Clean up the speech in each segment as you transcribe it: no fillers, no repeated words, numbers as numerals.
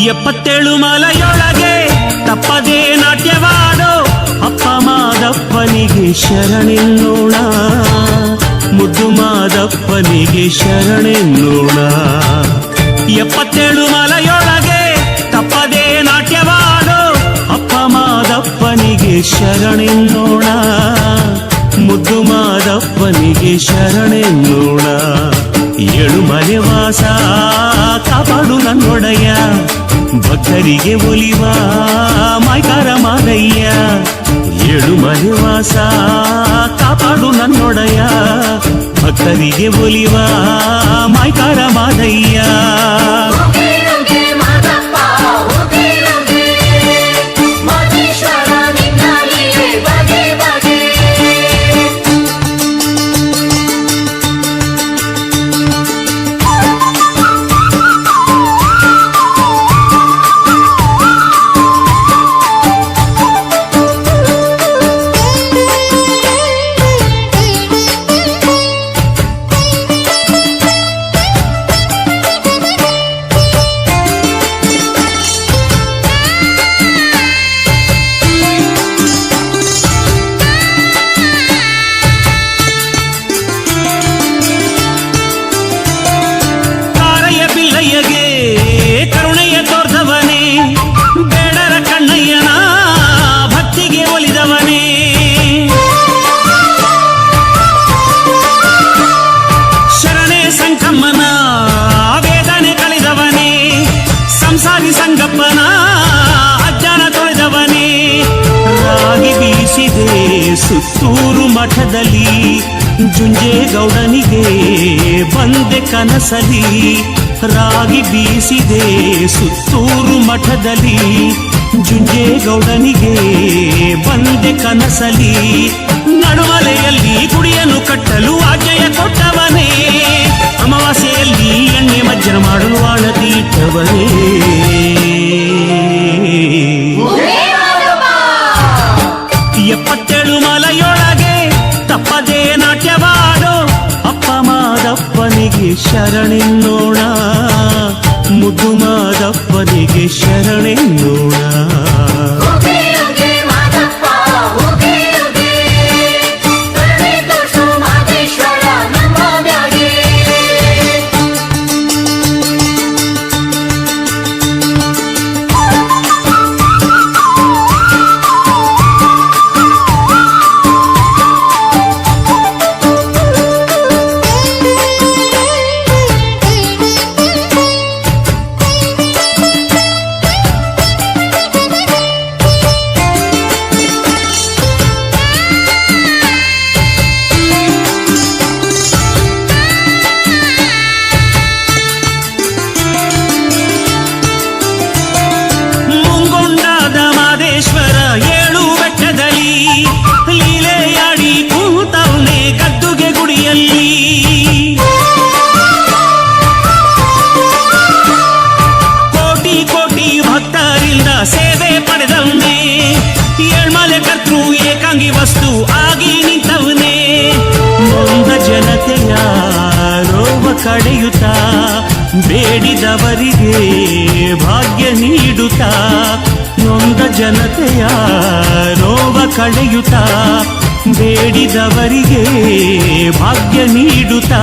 77 ಮಲೆಯೊಳಗೆ ತಪ್ಪದೇ ನಾಟ್ಯವಾಡೋ ಅಪ್ಪ ಮಾದಪ್ಪನಿಗೆ ಶರಣೆನ್ನೋಣ, ಮುದ್ದು ಮಾದಪ್ಪನಿಗೆ ಶರಣೆನ್ನೋಣ. 77 ಮಲೆಯೊಳಗೆ ತಪ್ಪದೇ ನಾಟ್ಯವಾಡೋ ಅಪ್ಪ ಮಾದಪ್ಪನಿಗೆ ಶರಣೆನ್ನೋಣ, ಮುದ್ದು ಮಾದಪ್ಪನಿಗೆ ಶರಣೆನ್ನೋಣ. 7 ಮಲೆ ವಾಸ ಕಾಪಾಡು ನನ್ನೊಡೆಯ, ಭಕ್ತರಿಗೆ ಒಲಿವ ಮೈಕಾರ ಮಾದಯ್ಯ. 7 ಮಲೆ ವಾಸ ಕಾಪಾಡು ನನ್ನೊಡೆಯ, ಭಕ್ತರಿಗೆ ಒಲಿವ ಮೈಕಾರ ಮಾದಯ್ಯ. ಕರುಣೆಯ ತೋರ್ದವನೇ, ಬೇಡರ ಕಣ್ಣಯ್ಯನ ಭಕ್ತಿಗೆ ಒಲಿದವನೇ. ಶರಣೆ ಸಂಕಮ್ಮನ ವೇದನೆ ಕಳೆದವನೇ, ಸಂಸಾರಿ ಸಂಗಪ್ಪನ ಅಜ್ಜನ ತೊಳೆದವನೇ. ರಾಗಿ ಬೀಸಿದೆ ಸುತ್ತೂರು ಮಠದಲ್ಲಿ, ಜುಂಜೇಗೌಡನಿಗೆ ಬಂದೆ ಕನಸಲಿ. ರಾಗಿ ಬೀಸಿದೆ ಸುತ್ತೂರು ಮಠದಲ್ಲಿ, ಜುಂಜೇಗೌಡನಿಗೆ ಬಂದೆ ಕನಸಲಿ. ನಡುಮಲೆಯಲ್ಲಿ ಗುಡಿಯನ್ನು ಕಟ್ಟಲು ಆಜ್ಞೆಯ ಕೊಟ್ಟವನೇ, ಅಮಾವಾಸ್ಯೆಯಲ್ಲಿ ಎಣ್ಣೆ ಮಜ್ಜನ ಮಾಡಲು ಆಳತಿ ಇಟ್ಟವನೇ. 77 ಮಲೆಯೊಳಗೆ ತಪ್ಪದೇ ನಾಟ್ಯವಾಡೋ ಅಪ್ಪ ಮಾದಪ್ಪನಿಗೆ ಶರಣೆನ್ನೋಣ, ಮುದ್ದು ಮಾದಪ್ಪನಿಗೆ ಶರಣೆನ್ನೋಣ. ಸೇವೆ ಪಡೆದವನೇ, 7 ಮಲೆ ಕರ್ತೃ ಏಕಾಂಗಿ ವಸ್ತು ಆಗಿ ನಿಂತವನೇ. ನೊಂದ ಜನತೆಯ ರೋಗ ಕಳೆಯುತ್ತಾ, ಬೇಡಿದವರಿಗೆ ಭಾಗ್ಯ ನೀಡುತ್ತಾ. ನೊಂದ ಜನತೆಯ ರೋಗ ಕಳೆಯುತ್ತಾ, ಬೇಡಿದವರಿಗೆ ಭಾಗ್ಯ ನೀಡುತ್ತಾ.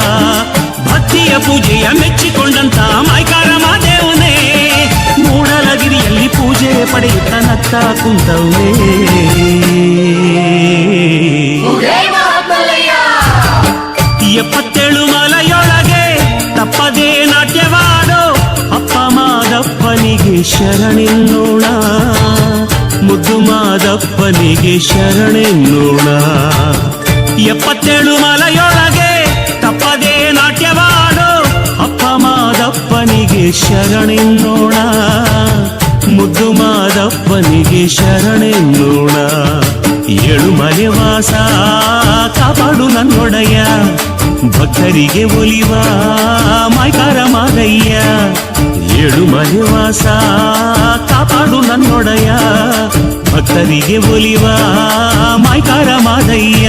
ಭಕ್ತಿಯ ಪೂಜೆಯ ಮೆಚ್ಚಿಕೊಂಡಂತ ಮೈಕಾರ ಮಾದೇವನೇ, ಮೂಡಲಗಿರಿಯಲ್ಲಿ ಪೂಜೆ ಪಡೆಯುತ್ತ ನತ್ತ ಕುಂತವನೇ. 77 ಮಲೆಯೊಳಗೆ ತಪ್ಪದೇ ನಾಟ್ಯವಾಡೋ ಅಪ್ಪ ಮಾದಪ್ಪನಿಗೆ ಶರಣೆನ್ನೋಣ, ಮುದ್ದು ಮಾದಪ್ಪನಿಗೆ ಶರಣೆನ್ನೋಣ. 77 ಮಲೆಯೊಳಗೆ ತಪ್ಪದೇ ನಾಟ್ಯವಾಡೋ ಅಪ್ಪ ಮಾದಪ್ಪನಿಗೆ ಶರಣೆನ್ನೋಣ, ಮುದ್ದು ಮಾದಪ್ಪನಿಗೆ ಶರಣೆನ್ನೋಣ. 7 ಮಲೆ ವಾಸ ಕಾಪಾಡು ನನ್ನೊಡೆಯ, ಭಕ್ತರಿಗೆ ಒಲಿವ ಮೈಕಾರ ಮಾದಯ್ಯ. 7 ಮಲೆ ವಾಸ ಕಾಪಾಡು ನನ್ನೊಡೆಯ, ಭಕ್ತರಿಗೆ ಒಲಿವ ಮೈಕಾರ ಮಾದಯ್ಯ.